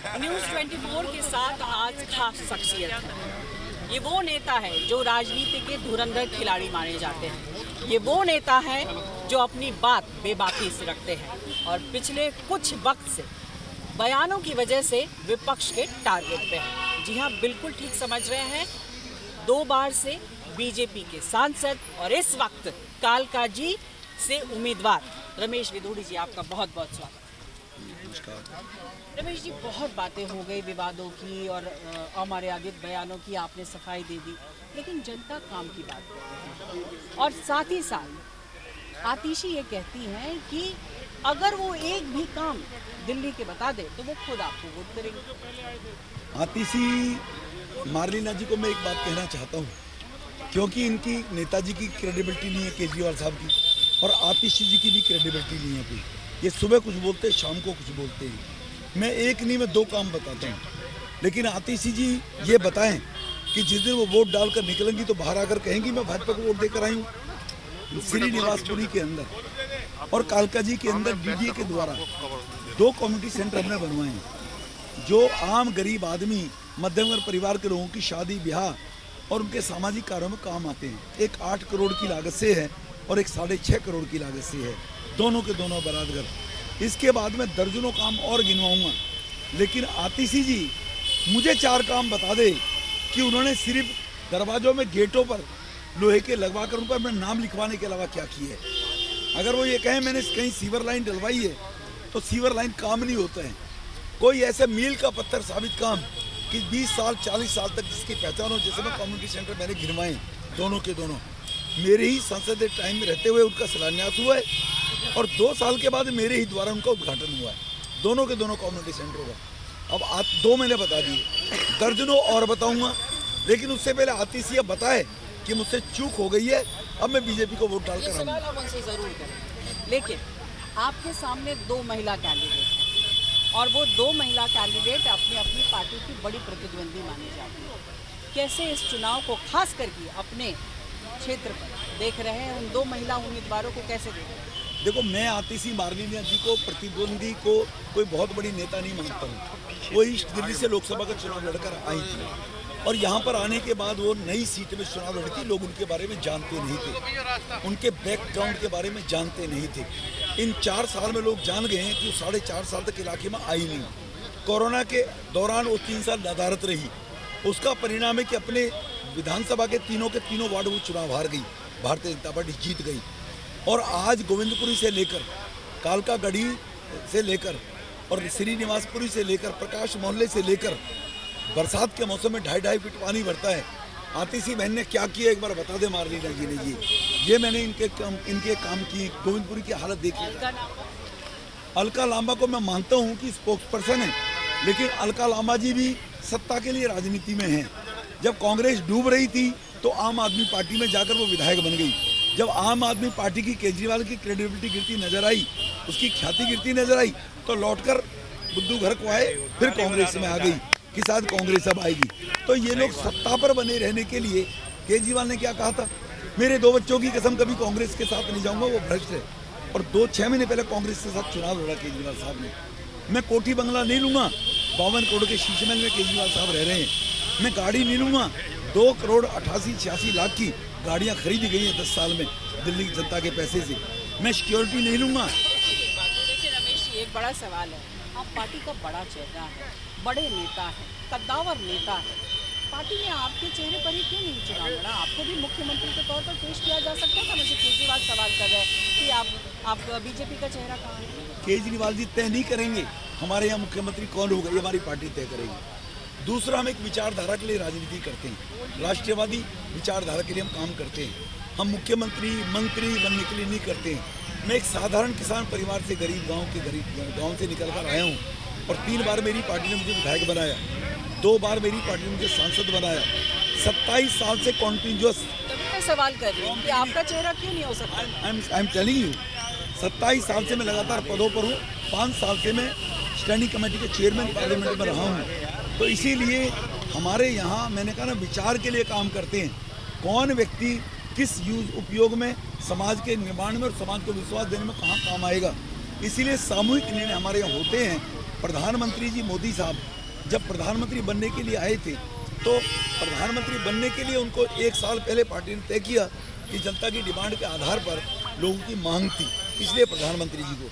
News 24 के साथ आज खास शख्सियत है। ये वो नेता है जो राजनीति के धुरंधर खिलाड़ी माने जाते हैं। ये वो नेता है जो अपनी बात बेबाकी से रखते हैं और पिछले कुछ वक्त से बयानों की वजह से विपक्ष के टारगेट पे है। जी हाँ, बिल्कुल ठीक समझ रहे हैं। 2 बार से बीजेपी के सांसद और इस वक्त कालकाजी से उम्मीदवार रमेश विधूड़ी जी, आपका बहुत बहुत स्वागत। रमेश जी, बहुत बातें हो गई विवादों की और अमर्यादित बयानों की, आपने सफाई दे दी, लेकिन जनता काम की बात करती है। और साथ ही साथ आतिशी ये कहती हैं कि अगर वो एक भी काम दिल्ली के बता दे तो वो खुद आपको वोट करेंगे। आतिशी मार्लिना जी को मैं एक बात कहना चाहता हूँ, क्योंकि इनकी नेताजी की क्रेडिबिलिटी नहीं है केजरीवाल साहब की, और आतिशी जी की भी क्रेडिबिलिटी नहीं है कोई। ये सुबह कुछ बोलते हैं, शाम को कुछ बोलते हैं। मैं एक नहीं, मैं 2 काम बताता हूँ। लेकिन आतिशी जी ये बताएं कि जिस दिन वो वोट डालकर निकलेंगी तो बाहर आकर कहेंगी मैं भाजपा को वोट देकर आई हूँ। श्रीनिवासपुरी के अंदर और कालकाजी के अंदर डीडीए के द्वारा 2 कम्युनिटी सेंटर हमने बनवाए हैं, जो आम गरीब आदमी, मध्यम वर्ग परिवार के लोगों की शादी ब्याह और उनके सामाजिक कार्यों में काम आते हैं। एक 8 करोड़ की लागत से है और एक 6.5 करोड़ की लागत से है, दोनों के दोनों बराबर। इसके बाद में दर्जनों काम और गिनवाऊंगा, लेकिन आतिशी जी मुझे 4 काम बता दे कि उन्होंने सिर्फ दरवाजों में गेटों पर लोहे के लगवाकर उन पर अपना नाम लिखवाने के अलावा क्या किया है। अगर वो ये कहें मैंने कहीं सीवर लाइन डलवाई है तो सीवर लाइन काम नहीं होता है। कोई ऐसे मील का पत्थर साबित काम कि 20 साल 40 साल तक जिसकी पहचान हो, जैसे मैं कम्युनिटी सेंटर मैंने गिनवाए दोनों के दोनों, मेरे ही संसदीय टाइम में रहते हुए उनका शिलान्यास हुआ है और 2 साल के बाद मेरे ही द्वारा उनका उद्घाटन हुआ है, दोनों के दोनों कम्युनिटी सेंटरों का। अब आप 2 मैंने बता दिए, दर्जनों और बताऊंगा, लेकिन उससे पहले आतिशी अब बताए कि मुझसे चूक हो गई है, अब मैं बीजेपी को वोट डालकर सवाल आप उनसे जरूर करें, लेकिन आपके सामने 2 महिला कैंडिडेट हैं और वो 2 महिला कैंडिडेट अपनी अपनी पार्टी की बड़ी प्रतिद्वंदी मानी जाती है। कैसे इस चुनाव को खास करके अपने क्षेत्र पर देख रहे हैं, उन 2 महिला उम्मीदवारों को कैसे देख रहे हैं? देखो, मैं आतिशी मार्लिना जी को प्रतिद्वंदी को कोई बहुत बड़ी नेता नहीं मानता हूँ। वो ईस्ट दिल्ली से लोकसभा का चुनाव लड़कर आई थी और यहाँ पर आने के बाद वो नई सीट में चुनाव लड़ी थी। लोग उनके बारे में जानते नहीं थे, उनके बैकग्राउंड के बारे में जानते नहीं थे। इन 4 साल में लोग जान गए हैं कि वो 4.5 साल तक इलाके में आई नहीं। कोरोना के दौरान वो 3 साल नदारत रही, उसका परिणाम है कि अपने विधानसभा के तीनों वार्ड वो चुनाव हार गई, भारतीय जनता पार्टी जीत गई। और आज गोविंदपुरी से लेकर कालकागढ़ी से लेकर और श्रीनिवासपुरी से लेकर प्रकाश मोहल्ले से लेकर बरसात के मौसम में 2.5 फीट पानी भरता है। आतिशी बहन ने क्या किया एक बार बता दे मार्लिना जी ने। ये मैंने इनके काम की गोविंदपुरी की हालत देखी। अलका लांबा को मैं मानता हूँ कि स्पोक्स पर्सन है, लेकिन अलका लांबा जी भी सत्ता के लिए राजनीति में है। जब कांग्रेस डूब रही थी तो आम आदमी पार्टी में जाकर वो विधायक बन गई। जब आम आदमी पार्टी की केजरीवाल की क्रेडिबिलिटी गिरती नजर आई, उसकी ख्याति गिरती नजर आई, तो लौटकर बुद्धू घर को आए, फिर कांग्रेस में आ गई कि शायद कांग्रेस अब आएगी। तो ये लोग सत्ता पर बने रहने के लिए, केजरीवाल ने क्या कहा था, मेरे 2 बच्चों की कसम कभी कांग्रेस के साथ नहीं जाऊंगा, वो भ्रष्ट है। और 6 महीने पहले कांग्रेस के साथ चुनाव लड़ा केजरीवाल साहब ने। मैं कोठी बंगला नहीं लूंगा, 52 करोड़ के शीश महल में केजरीवाल साहब रह रहे हैं। मैं गाड़ी नहीं लूंगा, 2 करोड़ 88-86 लाख की गाड़ियां खरीदी गई हैं 10 साल में दिल्ली की जनता के पैसे से। मैं सिक्योरिटी नहीं लूंगा। देखिए रमेश जी, एक बड़ा सवाल है, आप पार्टी का बड़ा चेहरा है, बड़े नेता है, कद्दावर नेता है, पार्टी ने आपके चेहरे पर ही क्यों नहीं चुनाव लड़ा? आपको भी मुख्यमंत्री के तौर पर पेश किया जा सकता था। मुझे केजरीवाल सवाल कर रहे हैं कि आप बीजेपी का चेहरा कहाँ है? केजरीवाल जी तय नहीं करेंगे हमारे यहाँ मुख्यमंत्री कौन होगा, ये हमारी पार्टी तय करेगी। दूसरा, हम एक विचारधारा के लिए राजनीति करते हैं, राष्ट्रवादी विचारधारा के लिए हम काम करते हैं। हम मुख्यमंत्री मंत्री बनने के लिए नहीं करते हैं। मैं एक साधारण किसान परिवार से गरीब गांव से निकल कर आया हूँ और 3 बार मेरी पार्टी ने मुझे विधायक बनाया, 2 बार मेरी पार्टी ने मुझे सांसद बनाया। 27 साल से कॉन्टिन्यूअस। तभी मैं सवाल कर रही हूँ कि आपका चेहरा क्यों नहीं हो सकता? आई एम टेलिंग यू, 27 साल से मैं लगातार पदों पर हूँ। 5 साल से मैं स्टैंडिंग कमेटी के चेयरमैन पार्लियामेंट में रहा हूँ। तो इसीलिए हमारे यहाँ मैंने कहा ना, विचार के लिए काम करते हैं। कौन व्यक्ति किस उपयोग में समाज के निर्माण में और समाज को विश्वास देने में कहाँ काम आएगा, इसीलिए सामूहिक निर्णय हमारे यहाँ होते हैं प्रधानमंत्री जी मोदी साहब जब प्रधानमंत्री बनने के लिए आए थे तो प्रधानमंत्री बनने के लिए उनको 1 साल पहले पार्टी ने तय किया कि जनता की डिमांड के आधार पर लोगों की मांग थी, इसलिए प्रधानमंत्री जी को,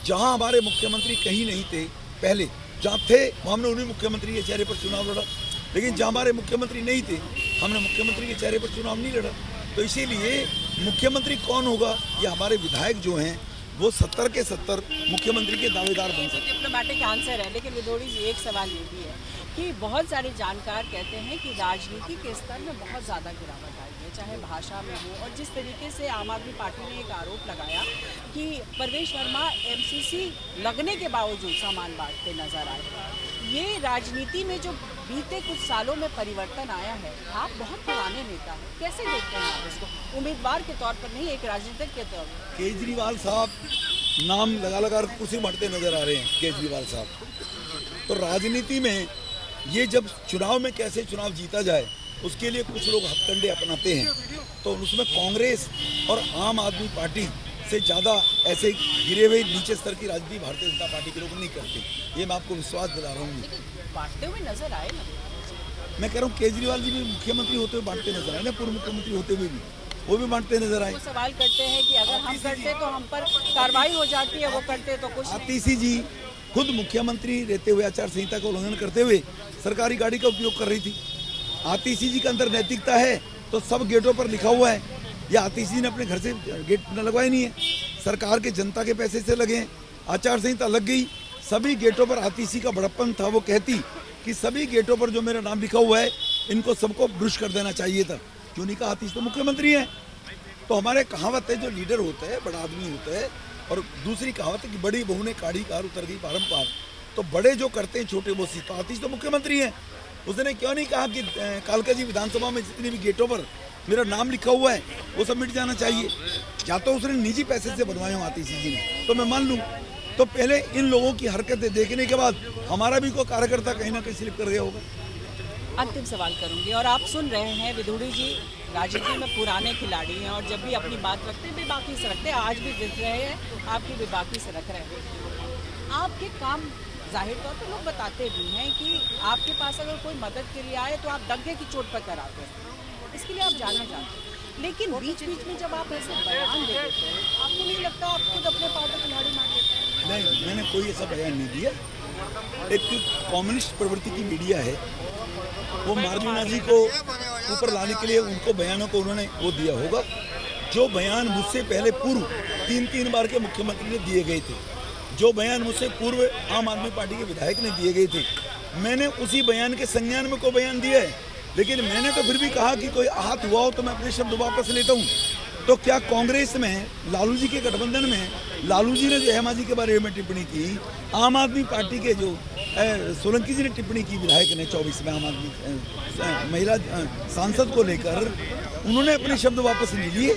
जहां हमारे मुख्यमंत्री कहीं नहीं थे पहले, जहां थे हमने उन्हीं मुख्यमंत्री के चेहरे पर चुनाव लड़ा, लेकिन जहां हमारे मुख्यमंत्री नहीं थे हमने मुख्यमंत्री के चेहरे पर चुनाव नहीं लड़ा। तो इसीलिए मुख्यमंत्री कौन होगा, ये हमारे विधायक जो हैं वो 70 के 70 मुख्यमंत्री के दावेदार बन सकते हैं। डिप्लोमेटिक आंसर है, लेकिन विदोड़ी जी एक सवाल ये भी है कि बहुत सारे जानकार कहते हैं कि राजनीति के स्तर में बहुत ज़्यादा गिरावट आई है, चाहे भाषा में हो, और जिस तरीके से आम आदमी पार्टी ने एक आरोप लगाया कि परवेश वर्मा एमसीसी लगने के बावजूद सामान बांटते नजर आए, ये राजनीति में जो बीते कुछ सालों में परिवर्तन आया है, आप बहुत पुराने नेता हैं, कैसे देखते हैं आप इसको, उम्मीदवार के तौर पर नहीं, एक राजनीतिक के तौर पर? केजरीवाल साहब नाम लगा कुर्सी बांटते नजर आ रहे हैं केजरीवाल साहब, तो राजनीति में ये जब चुनाव में कैसे चुनाव जीता जाए उसके लिए कुछ लोग हथकंडे अपनाते हैं, तो उसमें कांग्रेस और आम आदमी पार्टी से ज़्यादा ऐसे गिरे हुए नीचे स्तर की राजनीति भारतीय जनता पार्टी के लोग नहीं करते, ये मैं आपको विश्वास दिला रहा हूँ। बांटते हुए नजर आए ना, मैं कह रहा हूँ केजरीवाल जी भी मुख्यमंत्री होते हुए बांटते नजर आए ना, पूर्व मुख्यमंत्री होते हुए भी वो भी बांटते नजर आए। वो सवाल करते हैं कि अगर हम करते तो हम पर कार्रवाई हो जाती है, वो करते तो कुछ नहीं। आतिशी जी खुद मुख्यमंत्री रहते हुए आचार संहिता का उल्लंघन करते हुए सरकारी गाड़ी का उपयोग कर रही थी। आतिशी जी के अंदर नैतिकता है तो सब गेटों पर लिखा हुआ है, या आतिशी जी ने अपने घर से गेट न लगवाए नहीं है, सरकार के जनता के पैसे से लगे हैं, आचार संहिता लग गई, सभी गेटों पर आतिशी का बड़प्पन था, वो कहती कि सभी गेटों पर जो मेरा नाम लिखा हुआ है इनको सबको ब्रुश कर देना चाहिए था, क्यों नहीं कहा, आतिशी तो मुख्यमंत्री है। तो हमारे कहावत है जो लीडर होता है बड़ा आदमी होता है, और दूसरी कहावत है कि बड़ी बहू ने काढ़ी कार उतर गई पारंपार, तो बड़े जो करते हैं छोटे वो सीखते, आतिश तो मुख्यमंत्री हैं, उसने क्यों नहीं कहा कि कालका जी विधानसभा में जितने भी गेटों पर मेरा नाम लिखा हुआ है वो सब मिट जाना चाहिए, या तो उसने निजी पैसे से बनवाए हो आतिशी जी ने तो मैं मान लूँ। तो पहले इन लोगों की हरकतें देखने के बाद हमारा भी कोई कार्यकर्ता कहीं ना कहीं स्लिप कर गया होगा। अंतिम सवाल करूंगी, और आप सुन रहे हैं विदुड़ी जी राजनीति में पुराने खिलाड़ी हैं, और जब भी अपनी बात रखते हैं बेबाकी से रखते हैं, आज भी दिख रहे हैं आपकी बेबाकी से रख रहे हैं। आपके काम जाहिर तौर पर लोग बताते भी हैं कि आपके पास अगर कोई मदद के लिए आए तो आप दंगे की चोट पर कराते हैं, इसके लिए आप जाने जाते हैं, लेकिन बीच बीच में जब आप ऐसे बयान दे देते हैं आपको नहीं लगता आप खुद अपने पाँव पर खिलाड़ी मार देते हैं? नहीं, मैंने कोई ऐसा बयान नहीं दिया। एक कम्युनिस्ट प्रवृत्ति की मीडिया है, वो मार्लिना जी को ऊपर लाने के लिए उनको बयानों को उन्होंने वो दिया होगा, जो बयान मुझसे पहले पूर्व 3 बार के मुख्यमंत्री ने दिए गए थे, जो बयान मुझसे पूर्व आम आदमी पार्टी के विधायक ने दिए गए थे, मैंने उसी बयान के संज्ञान में को बयान दिया है, लेकिन मैंने तो फिर भी कहा कि कोई आहत हुआ हो तो मैं अपने शब्द वापस लेता हूँ। तो क्या कांग्रेस में लालू जी के गठबंधन में लालू जी ने जो हेमा जी के बारे में टिप्पणी की, आम आदमी पार्टी के जो सोलंकी जी ने टिप्पणी की विधायक ने 24 में आम आदमी महिला सांसद को लेकर, उन्होंने अपने शब्द वापस नहीं लिए,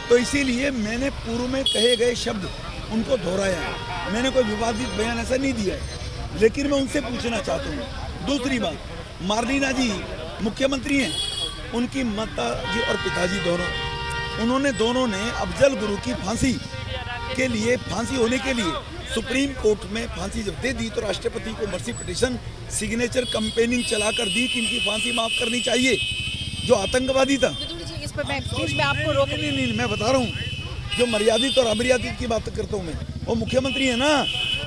तो इसीलिए मैंने पूर्व में कहे गए शब्द उनको दोहराया है, मैंने कोई विवादित बयान ऐसा नहीं दिया है। लेकिन मैं उनसे पूछना चाहता हूँ, दूसरी बात, मार्लिना जी मुख्यमंत्री हैं, उनकी माता जी और पिताजी दोनों ने अफजल गुरु की फांसी के लिए, फांसी होने के लिए सुप्रीम कोर्ट में फांसी जब दे दी तो राष्ट्रपति को मर्सी पिटीशन सिग्नेचर कंपेनिंग चलाकर दी कि इनकी फांसी माफ करनी चाहिए, जो आतंकवादी था। इस पर मैं आपको रोक नहीं, मैं बता रहा हूँ, जो मर्यादित और अमर्यादित की बात करता हूँ मैं, वो मुख्यमंत्री है ना,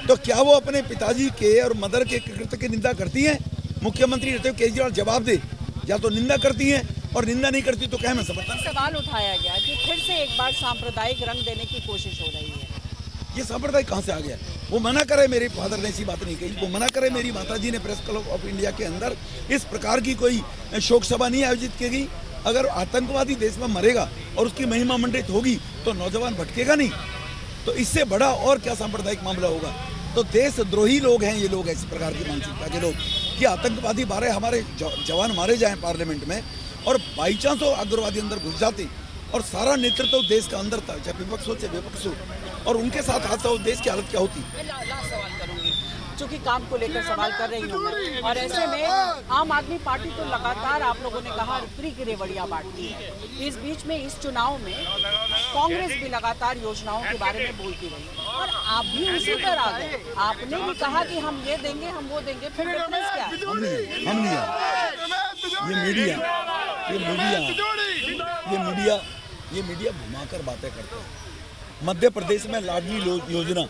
तो क्या वो अपने पिताजी के और मदर के कृत्य की निंदा करती हैं? मुख्यमंत्री रहते हुए केजरीवाल जवाब दे, या तो निंदा करती हैं, और निंदा नहीं करती तो क्या मैं समझता। सवाल उठाया गया कि फिर से एक बार सांप्रदायिक रंग देने की कोशिश हो रही है। ये सांप्रदायिक कहाँ से आ गया? वो मना करे, मेरे फादर ने ऐसी बात नहीं कही, वो मना करे, मेरी माताजी ने प्रेस क्लब ऑफ इंडिया के अंदर इस प्रकार की कोई शोक सभा नहीं आयोजित की गई। अगर आतंकवादी देश में मरेगा और उसकी महिमा मंडित होगी तो नौजवान भटकेगा नहीं, तो इससे बड़ा और क्या सांप्रदायिक मामला होगा? तो देशद्रोही लोग हैं ये लोग, इस प्रकार की मानसिकता के लोग कि आतंकवादी हमारे जवान मारे जाएं पार्लियामेंट में, और बाई चांस हो अग्रवादी अंदर घुस जाते और सारा नेतृत्व देश का अंदर था, चाहे विपक्ष हो चाहे विपक्ष हो, और उनके साथ हादसा हो, देश की हालत क्या होती? लास्ट सवाल करूंगी, चूंकि काम को लेकर सवाल कर रही हूँ मैं, और ऐसे में आम आदमी पार्टी तो लगातार आप लोगों ने कहा फ्री की रेवड़ियाँ बांटती है, इस बीच में इस चुनाव में कांग्रेस भी लगातार योजनाओं के बारे में बोलती रही और आप भी उसी पर आ गए। आपने भी कहा कि हम ये देंगे, हम वो देंगे, फिर डिफरेंस क्या है? हम नहीं ये मीडिया घुमाकर बातें करते हैं। मध्य प्रदेश में लाडली योजना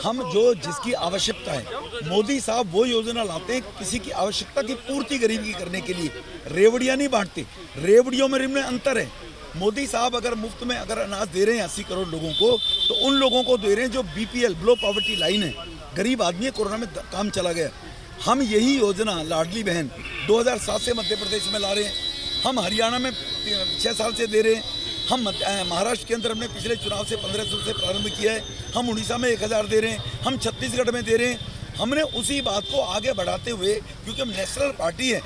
हम जिसकी आवश्यकता है, मोदी साहब वो योजना लाते हैं किसी की आवश्यकता की पूर्ति गरीब की करने के लिए। रेवड़ियाँ नहीं बांटते, रेवड़ियों में इनमें अंतर है। मोदी साहब अगर मुफ्त में अगर अनाज दे रहे हैं 80 करोड़ लोगों को, तो उन लोगों को दे रहे हैं जो BPL बिलो पॉवर्टी लाइन है, गरीब आदमी है, कोरोना में काम चला गया। हम यही योजना लाडली बहन 2007 से मध्य प्रदेश में ला रहे हैं, हम हरियाणा में 6 साल से दे रहे हैं, हम महाराष्ट्र के अंदर हमने पिछले चुनाव से 1500 से प्रारंभ किया है, हम उड़ीसा में 1000 दे रहे हैं, हम छत्तीसगढ़ में दे रहे हैं। हमने उसी बात को आगे बढ़ाते हुए, क्योंकि हम नेशनल पार्टी है,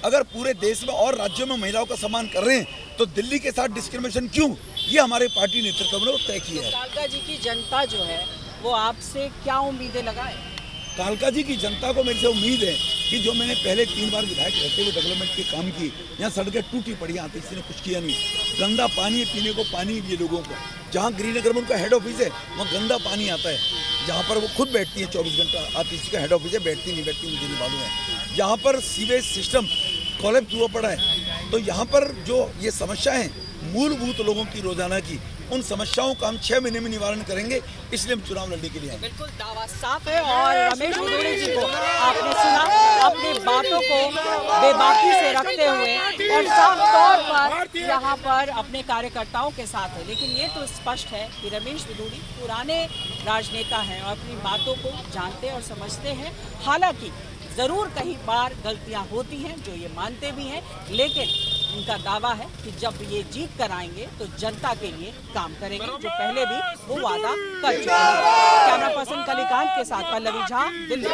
अगर पूरे देश में और राज्यों में महिलाओं का सम्मान कर रहे हैं तो दिल्ली के साथ डिस्क्रिमिनेशन क्यों? ये हमारे पार्टी नेतृत्व ने तय किया है। कालका जी की जनता जो है वो आपसे क्या उम्मीदें लगाए? कालका जी की जनता को मेरे से उम्मीद है कि जो मैंने पहले 3 बार विधायक रहते हुए डेवलपमेंट के काम किए, यहाँ सड़कें टूटी पड़ी हैं, किसी ने कुछ किया नहीं, गंदा पानी पीने को पानी ये लोगों को, जहाँ ग्रीनगर में उनका हेड ऑफिस है वहाँ गंदा पानी आता है, जहाँ पर वो खुद बैठती है 24 घंटा आती, इसका हेड ऑफिस है, बैठती नहीं बैठती मुझे नहीं मालूम है, जहाँ पर सीवेज सिस्टम कोलैप्स हुआ पड़ा है। तो यहाँ पर जो ये समस्या है मूलभूत लोगों की रोजाना की, उन समस्याओं का हम 6 महीने में निवारण करेंगे, इसलिए हम चुनाव लड़ने के लिए आए। बिल्कुल दावा साफ है। और रमेश भदौड़े जी को आपने सुना अपनी बातों को बेबाकी से रखते हुए और साफ तौर पर यहाँ पर अपने कार्यकर्ताओं के साथ है, लेकिन ये तो स्पष्ट है कि रमेश भदौड़े पुराने राजनेता हैं और अपनी बातों को जानते और समझते हैं। हालांकि ज़रूर कई बार गलतियां होती हैं जो ये मानते भी हैं, लेकिन इनका दावा है कि जब ये जीत कर आएंगे तो जनता के लिए काम करेंगे, जो पहले भी वो वादा कर चुके हैं। कैमरा पर्सन कलिकांत के साथ पल्लवी झा, दिल्ली।